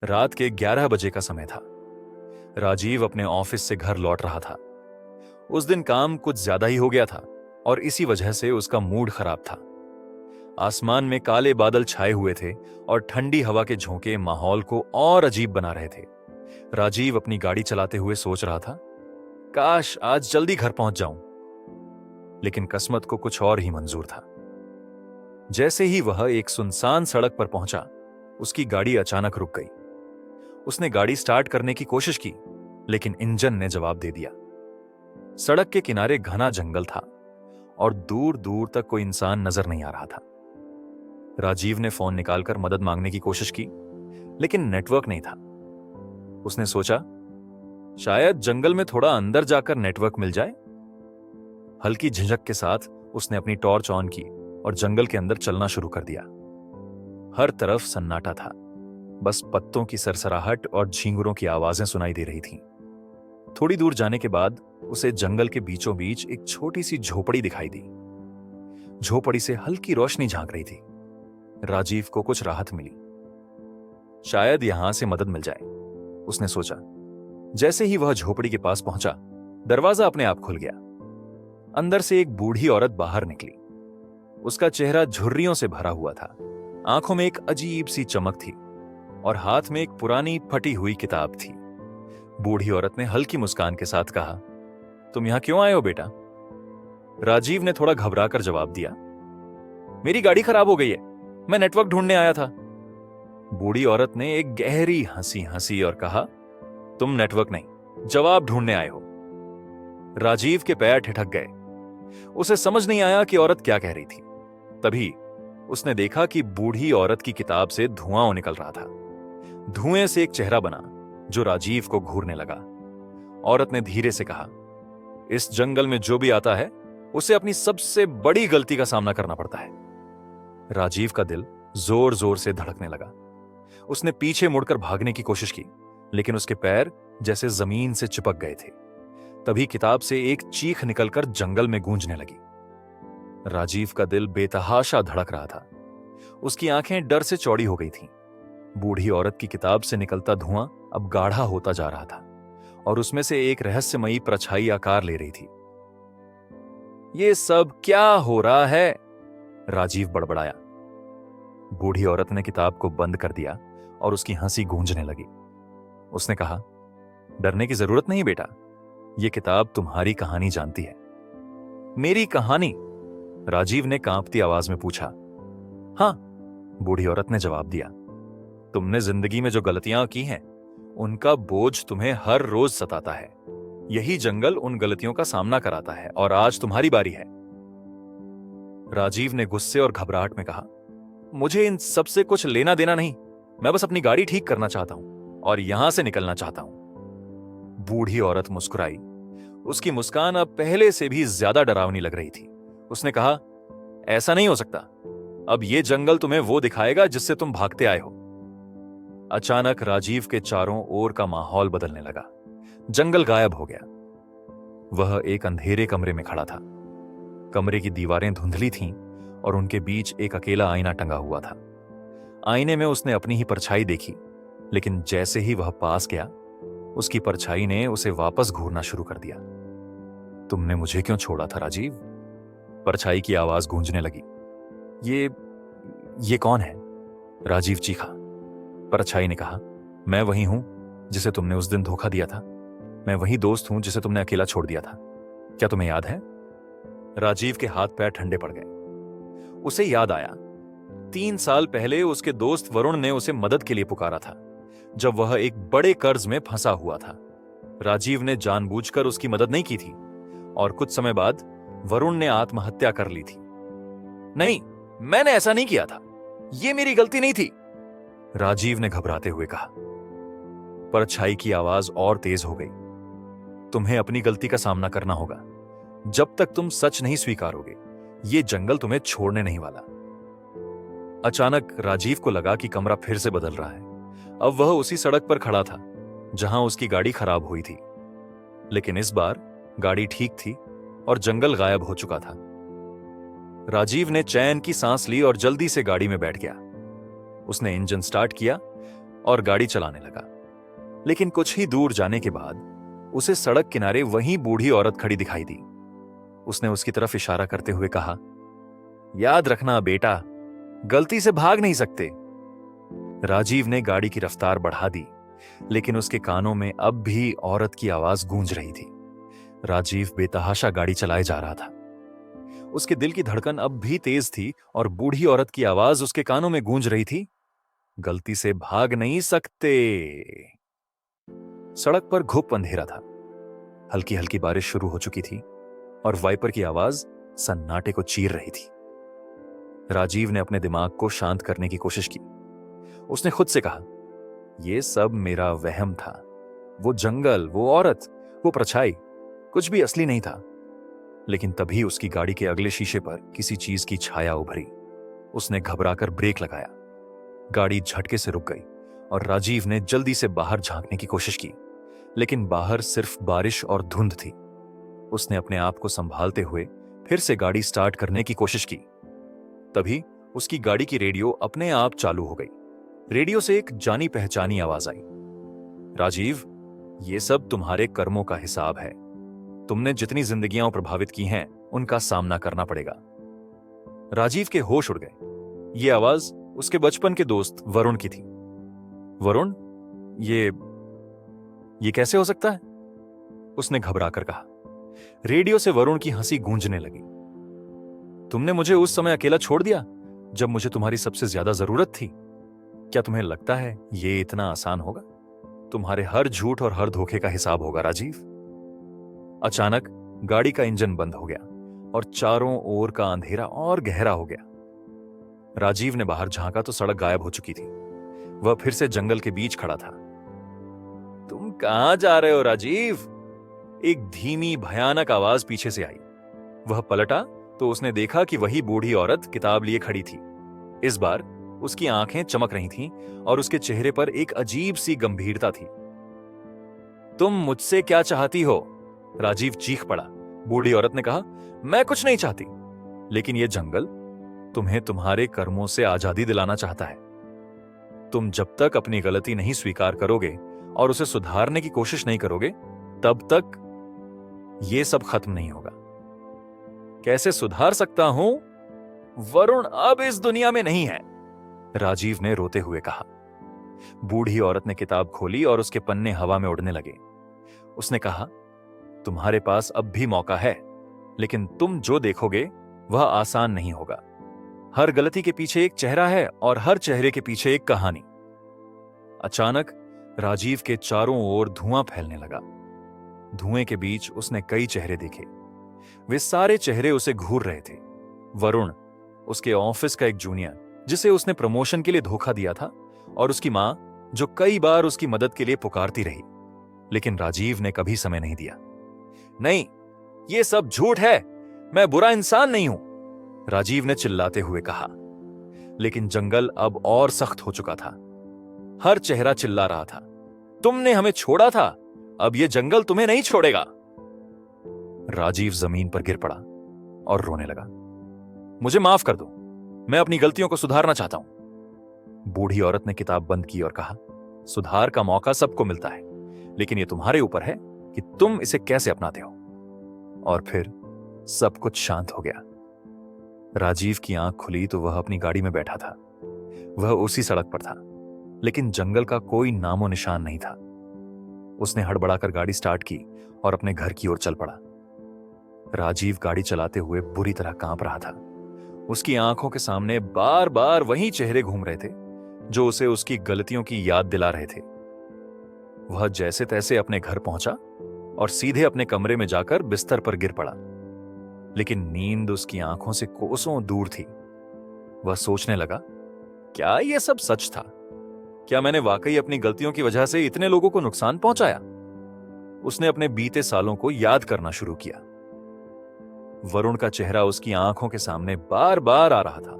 रात के 11 बजे का समय था। राजीव अपने ऑफिस से घर लौट रहा था। उस दिन काम कुछ ज्यादा ही हो गया था और इसी वजह से उसका मूड खराब था। आसमान में काले बादल छाए हुए थे और ठंडी हवा के झोंके माहौल को और अजीब बना रहे थे। राजीव अपनी गाड़ी चलाते हुए सोच रहा था, काश आज जल्दी घर पहुंच जाऊं। लेकिन किस्मत को कुछ और ही मंजूर था। जैसे ही वह एक सुनसान सड़क पर पहुंचा, उसकी गाड़ी अचानक रुक गई। उसने गाड़ी स्टार्ट करने की कोशिश की, लेकिन इंजन ने जवाब दे दिया। सड़क के किनारे घना जंगल था और दूर दूर तक कोई इंसान नजर नहीं आ रहा था। राजीव ने फोन निकालकर मदद मांगने की कोशिश की, लेकिन नेटवर्क नहीं था। उसने सोचा, शायद जंगल में थोड़ा अंदर जाकर नेटवर्क मिल जाए। हल्की झिझक के साथ उसने अपनी टॉर्च ऑन की और जंगल के अंदर चलना शुरू कर दिया। हर तरफ सन्नाटा था, बस पत्तों की सरसराहट और झींगुरों की आवाजें सुनाई दे रही थीं। थोड़ी दूर जाने के बाद उसे जंगल के बीचों बीच एक छोटी सी झोपड़ी दिखाई दी। झोपड़ी से हल्की रोशनी झांक रही थी। राजीव को कुछ राहत मिली। शायद यहां से मदद मिल जाए, उसने सोचा। जैसे ही वह झोपड़ी के पास पहुंचा, दरवाजा अपने आप खुल गया। अंदर से एक बूढ़ी औरत बाहर निकली। उसका चेहरा झुर्रियों से भरा हुआ था, आंखों में एक अजीब सी चमक थी और हाथ में एक पुरानी फटी हुई किताब थी। बूढ़ी औरत ने हल्की मुस्कान के साथ कहा, तुम यहां क्यों आए हो बेटा? राजीव ने थोड़ा घबराकर जवाब दिया, मेरी गाड़ी खराब हो गई है, मैं नेटवर्क ढूंढने आया था। बूढ़ी औरत ने एक गहरी हंसी हंसी और कहा, तुम नेटवर्क नहीं, जवाब ढूंढने आए हो। राजीव के पैर ठिठक गए। उसे समझ नहीं आया कि औरत क्या कह रही थी। तभी उसने देखा कि बूढ़ी औरत की किताब से धुआं निकल रहा था। धुएं से एक चेहरा बना जो राजीव को घूरने लगा। औरत ने धीरे से कहा, इस जंगल में जो भी आता है उसे अपनी सबसे बड़ी गलती का सामना करना पड़ता है। राजीव का दिल जोर जोर से धड़कने लगा। उसने पीछे मुड़कर भागने की कोशिश की, लेकिन उसके पैर जैसे जमीन से चिपक गए थे। तभी किताब से एक चीख निकलकर जंगल में गूंजने लगी। राजीव का दिल बेतहाशा धड़क रहा था। उसकी आंखें डर से चौड़ी हो गई थीं। बूढ़ी औरत की किताब से निकलता धुआं अब गाढ़ा होता जा रहा था और उसमें से एक रहस्यमयी परछाई आकार ले रही थी। ये सब क्या हो रहा है? राजीव बड़बड़ाया। बूढ़ी औरत ने किताब को बंद कर दिया और उसकी हंसी गूंजने लगी। उसने कहा, डरने की जरूरत नहीं बेटा, यह किताब तुम्हारी कहानी जानती है। मेरी कहानी? राजीव ने कांपती आवाज में पूछा। हां, बूढ़ी औरत ने जवाब दिया। तुमने जिंदगी में जो गलतियां की हैं, उनका बोझ तुम्हें हर रोज सताता है। यही जंगल उन गलतियों का सामना कराता है और आज तुम्हारी बारी है। राजीव ने गुस्से और घबराहट में कहा, मुझे इन सब से कुछ लेना देना नहीं, मैं बस अपनी गाड़ी ठीक करना चाहता हूं और यहां से निकलना चाहता हूं। बूढ़ी औरत मुस्कुराई। उसकी मुस्कान अब पहले से भी ज्यादा डरावनी लग रही थी। उसने कहा, ऐसा नहीं हो सकता, अब यह जंगल तुम्हें वो दिखाएगा जिससे तुम भागते आए हो। अचानक राजीव के चारों ओर का माहौल बदलने लगा। जंगल गायब हो गया। वह एक अंधेरे कमरे में खड़ा था। कमरे की दीवारें धुंधली थीं और उनके बीच एक अकेला आईना टंगा हुआ था। आईने में उसने अपनी ही परछाई देखी, लेकिन जैसे ही वह पास गया, उसकी परछाई ने उसे वापस घूरना शुरू कर दिया। तुमने मुझे क्यों छोड़ा था राजीव? परछाई की आवाज गूंजने लगी। ये कौन है? राजीव चीखा। परछाई ने कहा, मैं वही हूं जिसे तुमने उस दिन धोखा दिया था। मैं वही दोस्त हूं जिसे तुमने अकेला छोड़ दिया था। क्या तुम्हें याद है? राजीव के हाथ पैर ठंडे पड़ गए। उसे याद आया, 3 साल पहले उसके दोस्त वरुण ने उसे मदद के लिए पुकारा था, जब वह एक बड़े कर्ज में फंसा हुआ था। राजीव ने जानबूझकर उसकी मदद नहीं की थी और कुछ समय बाद वरुण ने आत्महत्या कर ली थी। नहीं, मैंने ऐसा नहीं किया था, यह मेरी गलती नहीं थी, राजीव ने घबराते हुए कहा। परछाई की आवाज और तेज हो गई। तुम्हें अपनी गलती का सामना करना होगा। जब तक तुम सच नहीं स्वीकारोगे, यह जंगल तुम्हें छोड़ने नहीं वाला। अचानक राजीव को लगा कि कमरा फिर से बदल रहा है। अब वह उसी सड़क पर खड़ा था जहां उसकी गाड़ी खराब हुई थी, लेकिन इस बार गाड़ी ठीक थी और जंगल गायब हो चुका था। राजीव ने चैन की सांस ली और जल्दी से गाड़ी में बैठ गया। उसने इंजन स्टार्ट किया और गाड़ी चलाने लगा। लेकिन कुछ ही दूर जाने के बाद उसे सड़क किनारे वही बूढ़ी औरत खड़ी दिखाई दी। उसने उसकी तरफ इशारा करते हुए कहा, याद रखना बेटा, गलती से भाग नहीं सकते। राजीव ने गाड़ी की रफ्तार बढ़ा दी, लेकिन उसके कानों में अब भी औरत की आवाज गूंज रही थी। राजीव बेतहाशा गाड़ी चलाए जा रहा था। उसके दिल की धड़कन अब भी तेज थी और बूढ़ी औरत की आवाज उसके कानों में गूंज रही थी, गलती से भाग नहीं सकते। सड़क पर घुप अंधेरा था। हल्की हल्की बारिश शुरू हो चुकी थी और वाइपर की आवाज सन्नाटे को चीर रही थी। राजीव ने अपने दिमाग को शांत करने की कोशिश की। उसने खुद से कहा, यह सब मेरा वहम था। वो जंगल, वो औरत, वो परछाई, कुछ भी असली नहीं था। लेकिन तभी उसकी गाड़ी के अगले शीशे पर किसी चीज की छाया उभरी। उसने घबराकर ब्रेक लगाया। गाड़ी झटके से रुक गई और राजीव ने जल्दी से बाहर झांकने की कोशिश की, लेकिन बाहर सिर्फ बारिश और धुंध थी। उसने अपने आप को संभालते हुए फिर से गाड़ी स्टार्ट करने की कोशिश की। तभी उसकी गाड़ी की रेडियो अपने आप चालू हो गई। रेडियो से एक जानी पहचानी आवाज आई, राजीव, ये सब तुम्हारे कर्मों का हिसाब है। तुमने जितनी जिंदगियां प्रभावित की हैं, उनका सामना करना पड़ेगा। राजीव के होश उड़ गए। यह आवाज उसके बचपन के दोस्त वरुण की थी। वरुण, ये कैसे हो सकता है? उसने घबराकर कहा। रेडियो से वरुण की हंसी गूंजने लगी। तुमने मुझे उस समय अकेला छोड़ दिया जब मुझे तुम्हारी सबसे ज्यादा जरूरत थी। क्या तुम्हें लगता है ये इतना आसान होगा? तुम्हारे हर झूठ और हर धोखे का हिसाब होगा राजीव। अचानक गाड़ी का इंजन बंद हो गया और चारों ओर का अंधेरा और गहरा हो गया। राजीव ने बाहर झांका तो सड़क गायब हो चुकी थी। वह फिर से जंगल के बीच खड़ा था। तुम कहां जा रहे हो राजीव? एक धीमी भयानक आवाज पीछे से आई। वह पलटा तो उसने देखा कि वही बूढ़ी औरत किताब लिए खड़ी थी। इस बार उसकी आंखें चमक रही थीं और उसके चेहरे पर एक अजीब सी गंभीरता थी। तुम मुझसे क्या चाहती हो? राजीव चीख पड़ा। बूढ़ी औरत ने कहा, मैं कुछ नहीं चाहती, लेकिन यह जंगल तुम्हें तुम्हारे कर्मों से आजादी दिलाना चाहता है। तुम जब तक अपनी गलती नहीं स्वीकार करोगे और उसे सुधारने की कोशिश नहीं करोगे, तब तक यह सब खत्म नहीं होगा। कैसे सुधार सकता हूं? वरुण अब इस दुनिया में नहीं है, राजीव ने रोते हुए कहा। बूढ़ी औरत ने किताब खोली और उसके पन्ने हवा में उड़ने लगे। उसने कहा, तुम्हारे पास अब भी मौका है, लेकिन तुम जो देखोगे वह आसान नहीं होगा। हर गलती के पीछे एक चेहरा है और हर चेहरे के पीछे एक कहानी। अचानक राजीव के चारों ओर धुआं फैलने लगा। धुएं के बीच उसने कई चेहरे देखे। वे सारे चेहरे उसे घूर रहे थे। वरुण, उसके ऑफिस का एक जूनियर जिसे उसने प्रमोशन के लिए धोखा दिया था, और उसकी मां जो कई बार उसकी मदद के लिए पुकारती रही, लेकिन राजीव ने कभी समय नहीं दिया। नहीं, यह सब झूठ है, मैं बुरा इंसान नहीं हूं, राजीव ने चिल्लाते हुए कहा। लेकिन जंगल अब और सख्त हो चुका था। हर चेहरा चिल्ला रहा था, तुमने हमें छोड़ा था, अब यह जंगल तुम्हें नहीं छोड़ेगा। राजीव जमीन पर गिर पड़ा और रोने लगा। मुझे माफ कर दो, मैं अपनी गलतियों को सुधारना चाहता हूं। बूढ़ी औरत ने किताब बंद की और कहा, सुधार का मौका सबको मिलता है, लेकिन यह तुम्हारे ऊपर है कि तुम इसे कैसे अपनाते हो। और फिर सब कुछ शांत हो गया। राजीव की आंख खुली तो वह अपनी गाड़ी में बैठा था। वह उसी सड़क पर था, लेकिन जंगल का कोई नामो निशान नहीं था। उसने हड़बड़ाकर गाड़ी स्टार्ट की और अपने घर की ओर चल पड़ा। राजीव गाड़ी चलाते हुए बुरी तरह कांप रहा था। उसकी आंखों के सामने बार बार वही चेहरे घूम रहे थे जो उसे उसकी गलतियों की याद दिला रहे थे। वह जैसे तैसे अपने घर पहुंचा और सीधे अपने कमरे में जाकर बिस्तर पर गिर पड़ा, लेकिन नींद उसकी आंखों से कोसों दूर थी। वह सोचने लगा, क्या यह सब सच था? क्या मैंने वाकई अपनी गलतियों की वजह से इतने लोगों को नुकसान पहुंचाया? उसने अपने बीते सालों को याद करना शुरू किया। वरुण का चेहरा उसकी आंखों के सामने बार बार आ रहा था।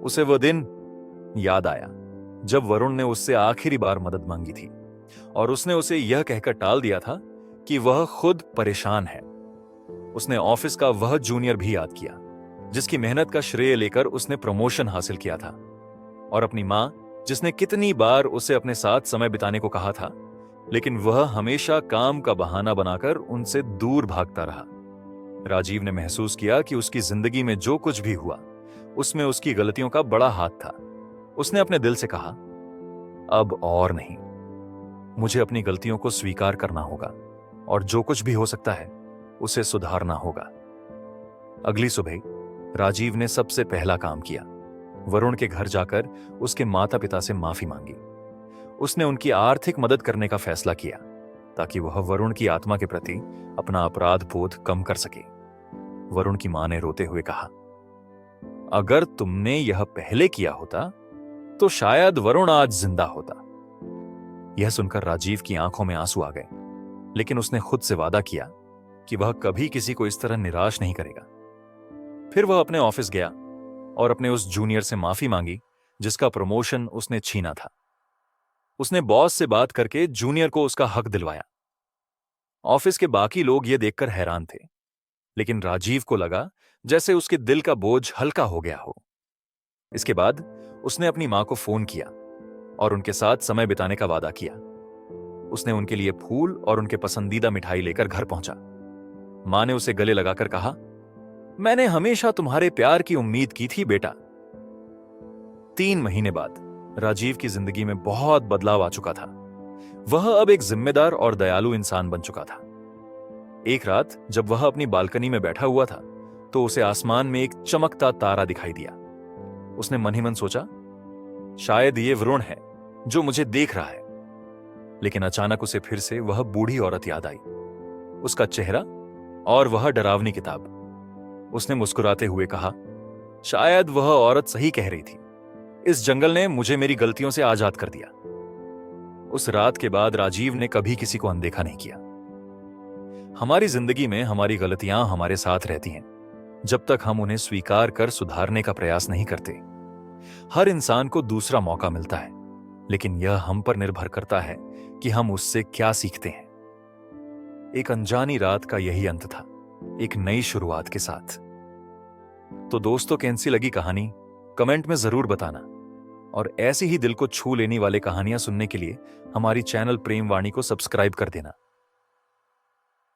उसे वह दिन याद आया जब वरुण ने उससे आखिरी बार मदद मांगी थी और उसने उसे यह कहकर टाल दिया था कि वह खुद परेशान है। उसने ऑफिस का वह जूनियर भी याद किया जिसकी मेहनत का श्रेय लेकर उसने प्रमोशन हासिल किया था, और अपनी मां जिसने कितनी बार उसे अपने साथ समय बिताने को कहा था, लेकिन वह हमेशा काम का बहाना बनाकर उनसे दूर भागता रहा। राजीव ने महसूस किया कि उसकी जिंदगी में जो कुछ भी हुआ, उसमें उसकी गलतियों का बड़ा हाथ था। उसने अपने दिल से कहा, अब और नहीं, मुझे अपनी गलतियों को स्वीकार करना होगा और जो कुछ भी हो सकता है उसे सुधारना होगा। अगली सुबह राजीव ने सबसे पहला काम किया, वरुण के घर जाकर उसके माता पिता से माफी मांगी। उसने उनकी आर्थिक मदद करने का फैसला किया ताकि वह वरुण की आत्मा के प्रति अपना अपराध बोध कम कर सके। वरुण की मां ने रोते हुए कहा, अगर तुमने यह पहले किया होता तो शायद वरुण आज जिंदा होता। यह सुनकर राजीव की आंखों में आंसू आ गए, लेकिन उसने खुद से वादा किया कि वह कभी किसी को इस तरह निराश नहीं करेगा। फिर वह अपने ऑफिस गया और अपने उस जूनियर से माफी मांगी जिसका प्रमोशन उसने छीना था। उसने बॉस से बात करके जूनियर को उसका हक दिलवाया। ऑफिस के बाकी लोग यह देखकर हैरान थे, लेकिन राजीव को लगा जैसे उसके दिल का बोझ हल्का हो गया हो। इसके बाद उसने अपनी मां को फोन किया और उनके साथ समय बिताने का वादा किया। उसने उनके लिए फूल और उनके पसंदीदा मिठाई लेकर घर पहुंचा। मां ने उसे गले लगाकर कहा, मैंने हमेशा तुम्हारे प्यार की उम्मीद की थी बेटा। 3 महीने बाद राजीव की जिंदगी में बहुत बदलाव आ चुका था। वह अब एक जिम्मेदार और दयालु इंसान बन चुका था। एक रात जब वह अपनी बालकनी में बैठा हुआ था तो उसे आसमान में एक चमकता तारा दिखाई दिया। उसने मन ही मन सोचा, शायद ये वरुण है जो मुझे देख रहा है। लेकिन अचानक उसे फिर से वह बूढ़ी औरत याद आई, उसका चेहरा और वह डरावनी किताब। उसने मुस्कुराते हुए कहा, शायद वह औरत सही कह रही थी, इस जंगल ने मुझे मेरी गलतियों से आजाद कर दिया। उस रात के बाद राजीव ने कभी किसी को अनदेखा नहीं किया। हमारी जिंदगी में हमारी गलतियां हमारे साथ रहती हैं जब तक हम उन्हें स्वीकार कर सुधारने का प्रयास नहीं करते। हर इंसान को दूसरा मौका मिलता है, लेकिन यह हम पर निर्भर करता है कि हम उससे क्या सीखते हैं। एक अनजानी रात का यही अंत था, एक नई शुरुआत के साथ। तो दोस्तों, कैसी लगी कहानी कमेंट में जरूर बताना, और ऐसी ही दिल को छू लेने वाले कहानियां सुनने के लिए हमारी चैनल प्रेम वाणी को सब्सक्राइब कर देना।